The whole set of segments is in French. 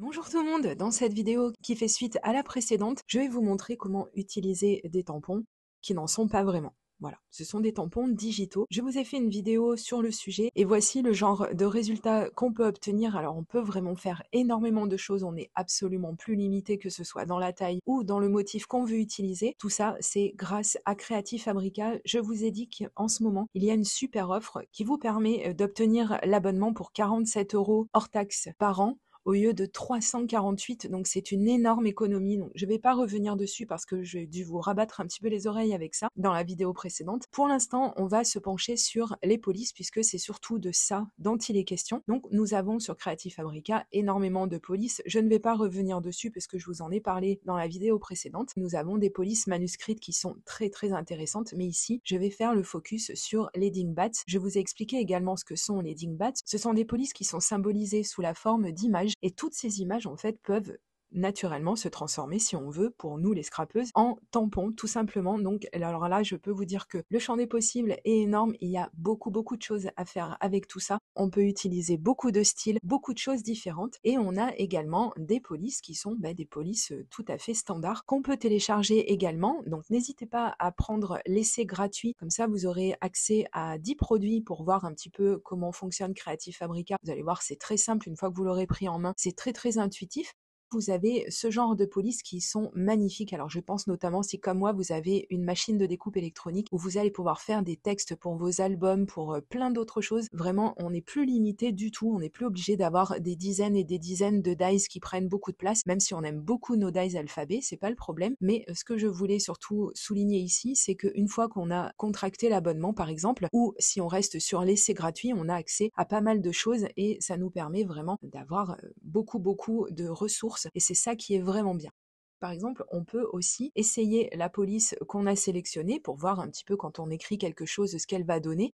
Bonjour tout le monde, dans cette vidéo qui fait suite à la précédente, je vais vous montrer comment utiliser des tampons qui n'en sont pas vraiment. Voilà, ce sont des tampons digitaux. Je vous ai fait une vidéo sur le sujet et voici le genre de résultats qu'on peut obtenir. Alors on peut vraiment faire énormément de choses, on n'est absolument plus limité que ce soit dans la taille ou dans le motif qu'on veut utiliser. Tout ça, c'est grâce à Creative Fabrica. Je vous ai dit qu'en ce moment, il y a une super offre qui vous permet d'obtenir l'abonnement pour 47 € hors taxe par an au lieu de 348, donc c'est une énorme économie. Donc je ne vais pas revenir dessus parce que j'ai dû vous rabattre un petit peu les oreilles avec ça dans la vidéo précédente. Pour l'instant, on va se pencher sur les polices puisque c'est surtout de ça dont il est question. Donc nous avons sur Creative Fabrica énormément de polices. Je ne vais pas revenir dessus parce que je vous en ai parlé dans la vidéo précédente. Nous avons des polices manuscrites qui sont très très intéressantes, mais ici, je vais faire le focus sur les dingbats. Je vous ai expliqué également ce que sont les dingbats. Ce sont des polices qui sont symbolisées sous la forme d'images et toutes ces images en fait peuvent naturellement se transformer, si on veut, pour nous les scrapeuses, en tampons tout simplement. Donc alors là, je peux vous dire que le champ des possibles est énorme, il y a beaucoup de choses à faire avec tout ça. On peut utiliser beaucoup de styles, beaucoup de choses différentes, et on a également des polices qui sont des polices tout à fait standards qu'on peut télécharger également. Donc n'hésitez pas à prendre l'essai gratuit, comme ça vous aurez accès à 10 produits pour voir un petit peu comment fonctionne Creative Fabrica. Vous allez voir, c'est très simple, une fois que vous l'aurez pris en main, c'est très intuitif. Vous avez ce genre de polices qui sont magnifiques. Alors je pense notamment si comme moi vous avez une machine de découpe électronique où vous allez pouvoir faire des textes pour vos albums, pour plein d'autres choses. Vraiment, on n'est plus limité du tout, on n'est plus obligé d'avoir des dizaines et des dizaines de dies qui prennent beaucoup de place, même si on aime beaucoup nos dies alphabet, c'est pas le problème. Mais ce que je voulais surtout souligner ici, c'est qu'une fois qu'on a contracté l'abonnement par exemple, ou si on reste sur l'essai gratuit, on a accès à pas mal de choses et ça nous permet vraiment d'avoir beaucoup de ressources et c'est ça qui est vraiment bien. Par exemple, on peut aussi essayer la police qu'on a sélectionnée pour voir un petit peu quand on écrit quelque chose ce qu'elle va donner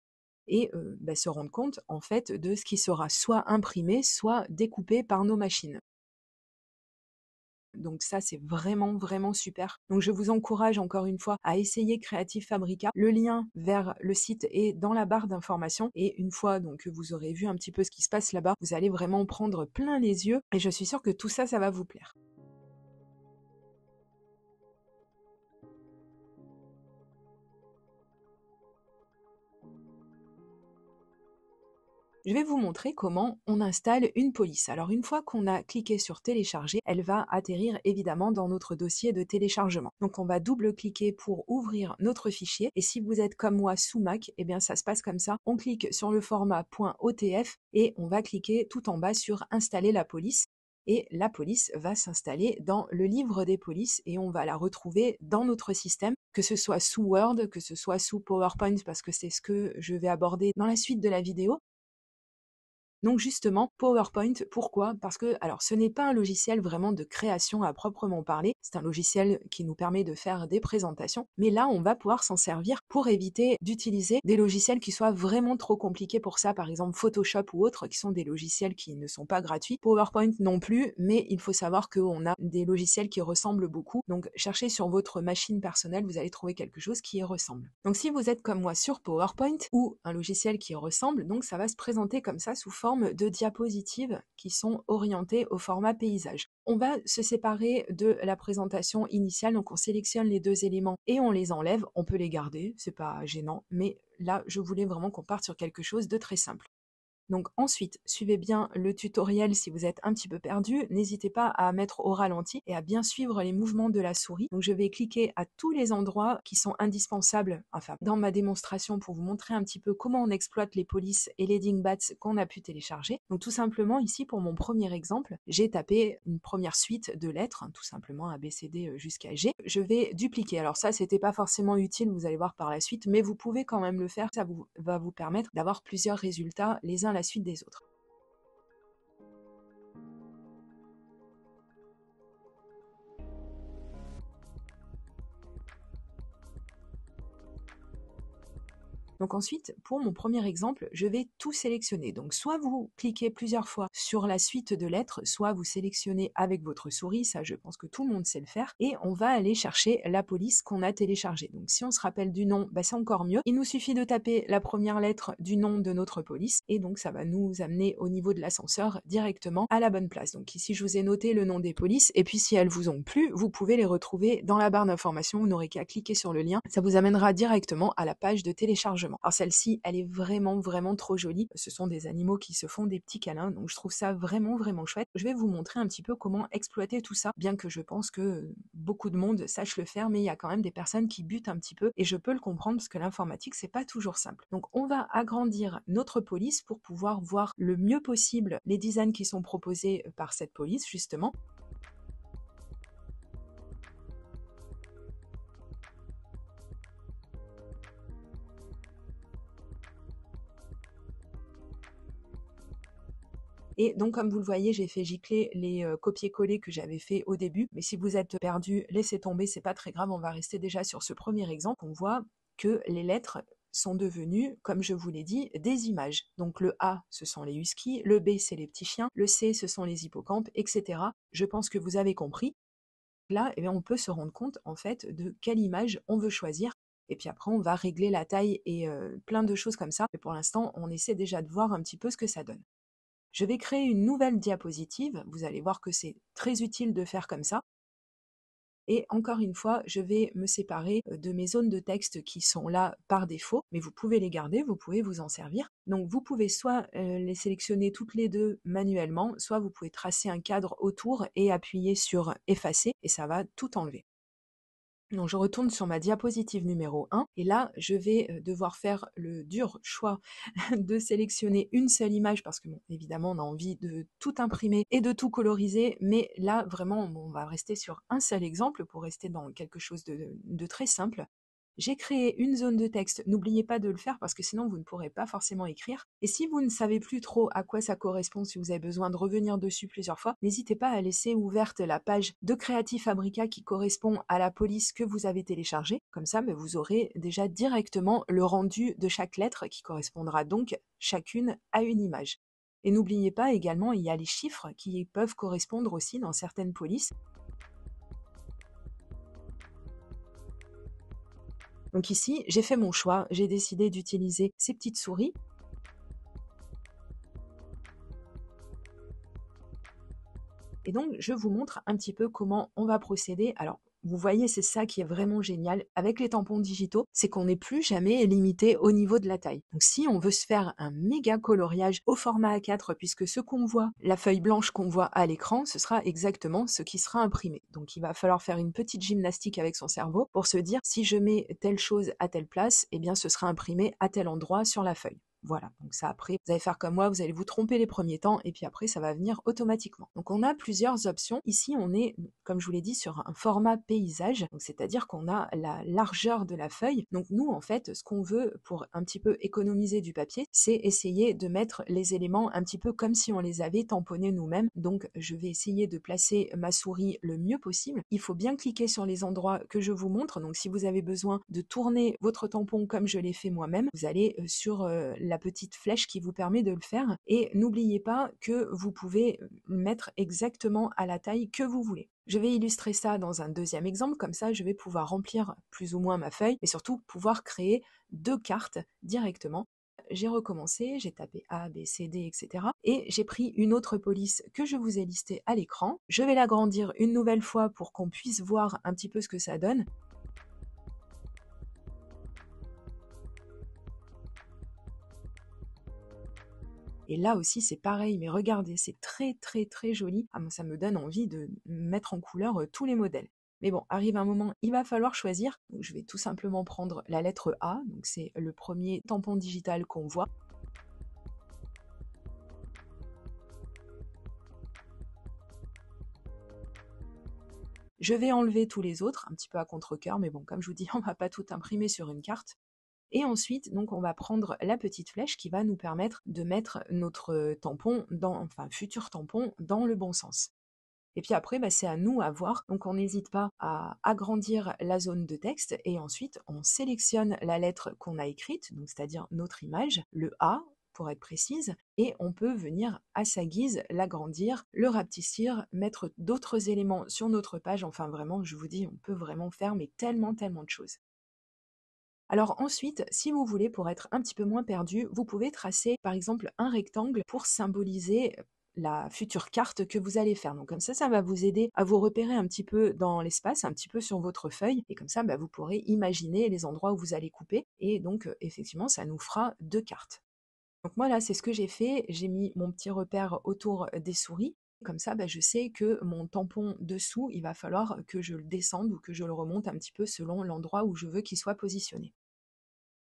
et se rendre compte en fait de ce qui sera soit imprimé, soit découpé par nos machines. Donc ça, c'est vraiment super. Donc je vous encourage encore une fois à essayer Creative Fabrica. Le lien vers le site est dans la barre d'information et une fois donc que vous aurez vu un petit peu ce qui se passe là-bas, vous allez vraiment prendre plein les yeux et je suis sûre que tout ça, ça va vous plaire. Je vais vous montrer comment on installe une police. Alors une fois qu'on a cliqué sur télécharger, elle va atterrir évidemment dans notre dossier de téléchargement. Donc on va double-cliquer pour ouvrir notre fichier et si vous êtes comme moi sous Mac, eh bien ça se passe comme ça. On clique sur le format .otf et on va cliquer tout en bas sur installer la police. Et la police va s'installer dans le livre des polices et on va la retrouver dans notre système, que ce soit sous Word, que ce soit sous PowerPoint parce que c'est ce que je vais aborder dans la suite de la vidéo. Donc justement, PowerPoint, pourquoi? Parce que, alors ce n'est pas un logiciel vraiment de création à proprement parler, c'est un logiciel qui nous permet de faire des présentations, mais là on va pouvoir s'en servir pour éviter d'utiliser des logiciels qui soient vraiment trop compliqués pour ça, par exemple Photoshop ou autres, qui sont des logiciels qui ne sont pas gratuits, PowerPoint non plus, mais il faut savoir qu'on a des logiciels qui ressemblent beaucoup, donc cherchez sur votre machine personnelle, vous allez trouver quelque chose qui y ressemble. Donc si vous êtes comme moi sur PowerPoint ou un logiciel qui y ressemble, donc ça va se présenter comme ça sous forme de diapositives qui sont orientées au format paysage. On va se séparer de la présentation initiale, donc on sélectionne les deux éléments et on les enlève. On peut les garder, c'est pas gênant, mais là je voulais vraiment qu'on parte sur quelque chose de très simple. Donc ensuite, suivez bien le tutoriel si vous êtes un petit peu perdu. N'hésitez pas à mettre au ralenti et à bien suivre les mouvements de la souris. Donc je vais cliquer à tous les endroits qui sont indispensables, enfin dans ma démonstration pour vous montrer un petit peu comment on exploite les polices et les dingbats qu'on a pu télécharger. Donc tout simplement ici pour mon premier exemple, j'ai tapé une première suite de lettres, tout simplement A, B, C, D jusqu'à G. Je vais dupliquer. Alors ça, c'était pas forcément utile, vous allez voir par la suite, mais vous pouvez quand même le faire. Ça va vous permettre d'avoir plusieurs résultats les uns à la suite des autres. Donc ensuite, pour mon premier exemple, je vais tout sélectionner. Donc soit vous cliquez plusieurs fois sur la suite de lettres, soit vous sélectionnez avec votre souris, ça je pense que tout le monde sait le faire, et on va aller chercher la police qu'on a téléchargée. Donc si on se rappelle du nom, c'est encore mieux. Il nous suffit de taper la première lettre du nom de notre police, et donc ça va nous amener au niveau de l'ascenseur directement à la bonne place. Donc ici je vous ai noté le nom des polices, et puis si elles vous ont plu, vous pouvez les retrouver dans la barre d'information, vous n'aurez qu'à cliquer sur le lien, ça vous amènera directement à la page de téléchargement. Alors celle-ci, elle est vraiment trop jolie, ce sont des animaux qui se font des petits câlins, donc je trouve ça vraiment chouette. Je vais vous montrer un petit peu comment exploiter tout ça, bien que je pense que beaucoup de monde sache le faire, mais il y a quand même des personnes qui butent un petit peu, et je peux le comprendre parce que l'informatique, c'est pas toujours simple. Donc on va agrandir notre police pour pouvoir voir le mieux possible les designs qui sont proposés par cette police, justement. Et donc, comme vous le voyez, j'ai fait gicler les copier-coller que j'avais fait au début. Mais si vous êtes perdu, laissez tomber, c'est pas très grave. On va rester déjà sur ce premier exemple. On voit que les lettres sont devenues, comme je vous l'ai dit, des images. Donc le A, ce sont les huskies, le B, c'est les petits chiens, le C, ce sont les hippocampes, etc. Je pense que vous avez compris. Là, eh bien, on peut se rendre compte, en fait, de quelle image on veut choisir. Et puis après, on va régler la taille et plein de choses comme ça. Mais pour l'instant, on essaie déjà de voir un petit peu ce que ça donne. Je vais créer une nouvelle diapositive, vous allez voir que c'est très utile de faire comme ça. Et encore une fois, je vais me séparer de mes zones de texte qui sont là par défaut, mais vous pouvez les garder, vous pouvez vous en servir. Donc vous pouvez soit les sélectionner toutes les deux manuellement, soit vous pouvez tracer un cadre autour et appuyer sur effacer et ça va tout enlever. Donc je retourne sur ma diapositive numéro 1 et là je vais devoir faire le dur choix de sélectionner une seule image parce que bon, évidemment on a envie de tout imprimer et de tout coloriser, mais là vraiment on va rester sur un seul exemple pour rester dans quelque chose de très simple. J'ai créé une zone de texte, n'oubliez pas de le faire parce que sinon vous ne pourrez pas forcément écrire. Et si vous ne savez plus trop à quoi ça correspond, si vous avez besoin de revenir dessus plusieurs fois, n'hésitez pas à laisser ouverte la page de Creative Fabrica qui correspond à la police que vous avez téléchargée. Comme ça, vous aurez déjà directement le rendu de chaque lettre qui correspondra donc chacune à une image. Et n'oubliez pas également, il y a les chiffres qui peuvent correspondre aussi dans certaines polices. Donc ici, j'ai fait mon choix, j'ai décidé d'utiliser ces petites souris. Et donc, je vous montre un petit peu comment on va procéder. Alors, vous voyez, c'est ça qui est vraiment génial avec les tampons digitaux, c'est qu'on n'est plus jamais limité au niveau de la taille. Donc si on veut se faire un méga coloriage au format A4, puisque ce qu'on voit, la feuille blanche qu'on voit à l'écran, ce sera exactement ce qui sera imprimé. Donc il va falloir faire une petite gymnastique avec son cerveau pour se dire, si je mets telle chose à telle place, eh bien ce sera imprimé à tel endroit sur la feuille. Voilà, donc ça après, vous allez faire comme moi, vous allez vous tromper les premiers temps et puis après ça va venir automatiquement. Donc on a plusieurs options. Ici on est, comme je vous l'ai dit, sur un format paysage, donc c'est-à-dire qu'on a la largeur de la feuille. Donc nous en fait, ce qu'on veut pour un petit peu économiser du papier, c'est essayer de mettre les éléments un petit peu comme si on les avait tamponnés nous-mêmes. Donc je vais essayer de placer ma souris le mieux possible. Il faut bien cliquer sur les endroits que je vous montre. Donc si vous avez besoin de tourner votre tampon comme je l'ai fait moi-même, vous allez sur la petite flèche qui vous permet de le faire. Et n'oubliez pas que vous pouvez mettre exactement à la taille que vous voulez. Je vais illustrer ça dans un deuxième exemple, comme ça je vais pouvoir remplir plus ou moins ma feuille et surtout pouvoir créer deux cartes directement. J'ai recommencé, j'ai tapé A, B, C, D, etc. Et j'ai pris une autre police que je vous ai listée à l'écran. Je vais l'agrandir une nouvelle fois pour qu'on puisse voir un petit peu ce que ça donne. Et là aussi, c'est pareil, mais regardez, c'est très joli. Ah, ça me donne envie de mettre en couleur tous les modèles. Mais bon, arrive un moment, il va falloir choisir. Donc, je vais tout simplement prendre la lettre A, donc c'est le premier tampon digital qu'on voit. Je vais enlever tous les autres, un petit peu à contre-cœur, mais bon, comme je vous dis, on ne va pas tout imprimer sur une carte. Et ensuite, donc, on va prendre la petite flèche qui va nous permettre de mettre notre tampon, futur tampon, dans le bon sens. Et puis après, bah, c'est à nous à voir. Donc on n'hésite pas à agrandir la zone de texte et ensuite on sélectionne la lettre qu'on a écrite, donc c'est-à-dire notre image, le A pour être précise, et on peut venir à sa guise l'agrandir, le rapetissir, mettre d'autres éléments sur notre page. Enfin vraiment, je vous dis, on peut vraiment faire mais tellement, tellement de choses. Alors ensuite, si vous voulez, pour être un petit peu moins perdu, vous pouvez tracer par exemple un rectangle pour symboliser la future carte que vous allez faire. Donc comme ça va vous aider à vous repérer un petit peu dans l'espace, un petit peu sur votre feuille, et comme ça, bah, vous pourrez imaginer les endroits où vous allez couper, et donc effectivement, ça nous fera 2 cartes. Donc moi là, c'est ce que j'ai fait, j'ai mis mon petit repère autour des souris, comme ça, bah, je sais que mon tampon dessous, il va falloir que je le descende ou que je le remonte un petit peu selon l'endroit où je veux qu'il soit positionné.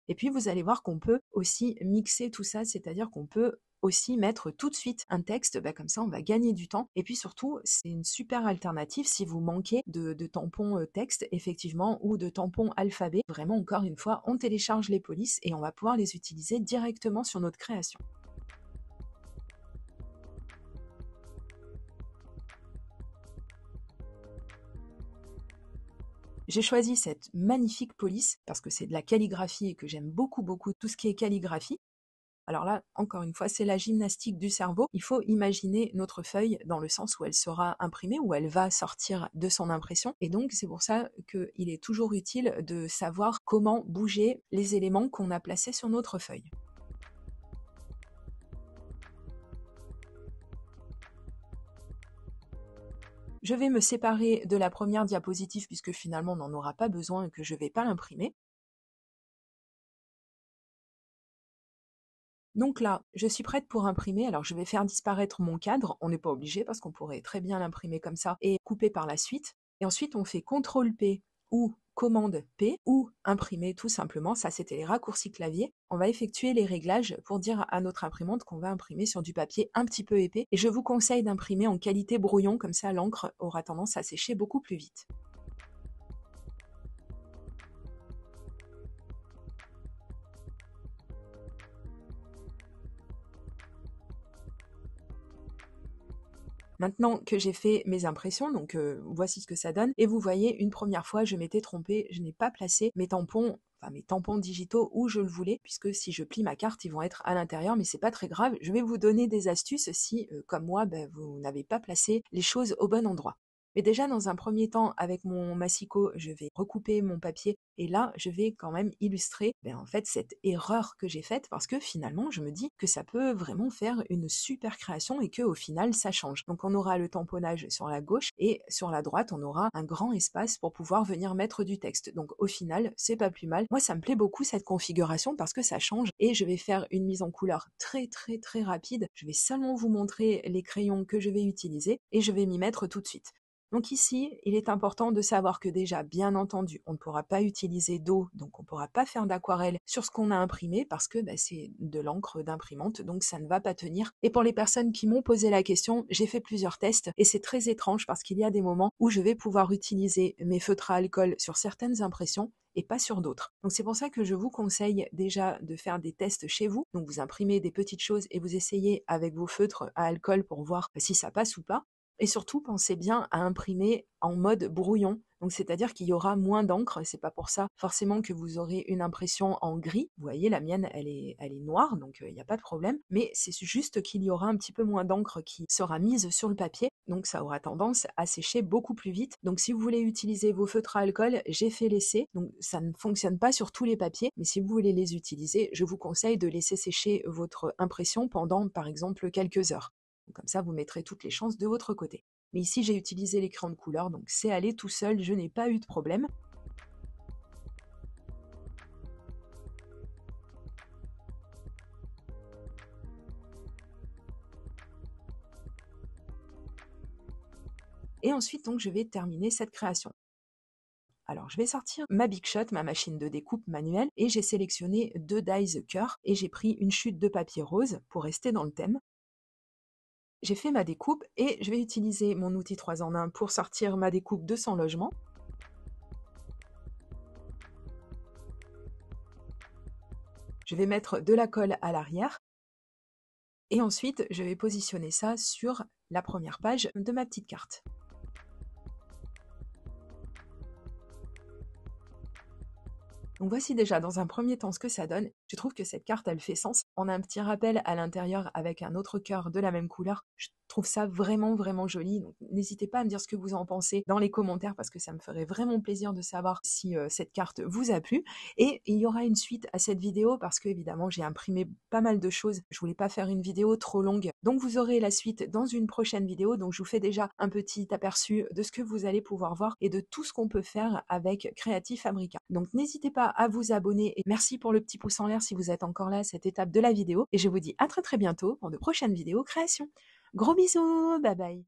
Et puis vous allez voir qu'on peut aussi mixer tout ça, c'est-à-dire qu'on peut aussi mettre tout de suite un texte, bah, comme ça on va gagner du temps. Et puis surtout, c'est une super alternative si vous manquez de tampons texte, effectivement, ou de tampons alphabet. Vraiment, encore une fois, on télécharge les polices et on va pouvoir les utiliser directement sur notre création. J'ai choisi cette magnifique police parce que c'est de la calligraphie et que j'aime beaucoup, beaucoup tout ce qui est calligraphie. Alors là, encore une fois, c'est la gymnastique du cerveau. Il faut imaginer notre feuille dans le sens où elle sera imprimée, où elle va sortir de son impression. Et donc, c'est pour ça qu'il est toujours utile de savoir comment bouger les éléments qu'on a placés sur notre feuille. Je vais me séparer de la première diapositive puisque finalement on n'en aura pas besoin et que je ne vais pas l'imprimer. Donc là, je suis prête pour imprimer. Alors, je vais faire disparaître mon cadre. On n'est pas obligé parce qu'on pourrait très bien l'imprimer comme ça et couper par la suite. Et ensuite, on fait CTRL P ou commande P ou imprimer tout simplement. Ça, c'était les raccourcis clavier. On va effectuer les réglages pour dire à notre imprimante qu'on va imprimer sur du papier un petit peu épais. Et je vous conseille d'imprimer en qualité brouillon, comme ça l'encre aura tendance à sécher beaucoup plus vite. Maintenant que j'ai fait mes impressions, donc voici ce que ça donne. Et vous voyez, une première fois, je m'étais trompée, je n'ai pas placé mes tampons, enfin mes tampons digitaux où je le voulais, puisque si je plie ma carte, ils vont être à l'intérieur, mais c'est pas très grave. Je vais vous donner des astuces si, comme moi, ben, vous n'avez pas placé les choses au bon endroit. Mais déjà, dans un premier temps, avec mon massicot, je vais recouper mon papier et là, je vais quand même illustrer en fait cette erreur que j'ai faite parce que finalement, je me dis que ça peut vraiment faire une super création et que au final, ça change. Donc, on aura le tamponnage sur la gauche et sur la droite, on aura un grand espace pour pouvoir venir mettre du texte. Donc, au final, c'est pas plus mal. Moi, ça me plaît beaucoup cette configuration parce que ça change et je vais faire une mise en couleur très, très, très rapide. Je vais seulement vous montrer les crayons que je vais utiliser et je vais m'y mettre tout de suite. Donc ici, il est important de savoir que déjà, bien entendu, on ne pourra pas utiliser d'eau, donc on ne pourra pas faire d'aquarelle sur ce qu'on a imprimé parce que c'est de l'encre d'imprimante, donc ça ne va pas tenir. Et pour les personnes qui m'ont posé la question, j'ai fait plusieurs tests et c'est très étrange parce qu'il y a des moments où je vais pouvoir utiliser mes feutres à alcool sur certaines impressions et pas sur d'autres. Donc c'est pour ça que je vous conseille déjà de faire des tests chez vous. Donc vous imprimez des petites choses et vous essayez avec vos feutres à alcool pour voir si ça passe ou pas. Et surtout, pensez bien à imprimer en mode brouillon. Donc, c'est-à-dire qu'il y aura moins d'encre. C'est pas pour ça forcément que vous aurez une impression en gris. Vous voyez, la mienne, elle est noire, donc il n'y a pas de problème. Mais c'est juste qu'il y aura un petit peu moins d'encre qui sera mise sur le papier. Donc, ça aura tendance à sécher beaucoup plus vite. Donc, si vous voulez utiliser vos feutres à alcool, j'ai fait l'essai. Donc, ça ne fonctionne pas sur tous les papiers. Mais si vous voulez les utiliser, je vous conseille de laisser sécher votre impression pendant, par exemple, quelques heures. Comme ça, vous mettrez toutes les chances de votre côté. Mais ici, j'ai utilisé l'écran de couleur, donc c'est allé tout seul, je n'ai pas eu de problème. Et ensuite, donc, je vais terminer cette création. Alors, je vais sortir ma Big Shot, ma machine de découpe manuelle, et j'ai sélectionné 2 dies cœur, et j'ai pris une chute de papier rose pour rester dans le thème. J'ai fait ma découpe et je vais utiliser mon outil 3 en 1 pour sortir ma découpe de 100 logements. Je vais mettre de la colle à l'arrière. Et ensuite, je vais positionner ça sur la première page de ma petite carte. Donc voici déjà dans un premier temps ce que ça donne. Je trouve que cette carte, elle fait sens. On a un petit rappel à l'intérieur avec un autre cœur de la même couleur. Je trouve ça vraiment, vraiment joli. Donc n'hésitez pas à me dire ce que vous en pensez dans les commentaires parce que ça me ferait vraiment plaisir de savoir si cette carte vous a plu. Et il y aura une suite à cette vidéo parce que évidemment j'ai imprimé pas mal de choses. Je voulais pas faire une vidéo trop longue. Donc vous aurez la suite dans une prochaine vidéo. Donc je vous fais déjà un petit aperçu de ce que vous allez pouvoir voir et de tout ce qu'on peut faire avec Creative Fabrica. Donc n'hésitez pas à vous abonner et merci pour le petit pouce en l'air si vous êtes encore là à cette étape de la vidéo. Et je vous dis à très très bientôt pour de prochaines vidéos création. Gros bisous, bye bye.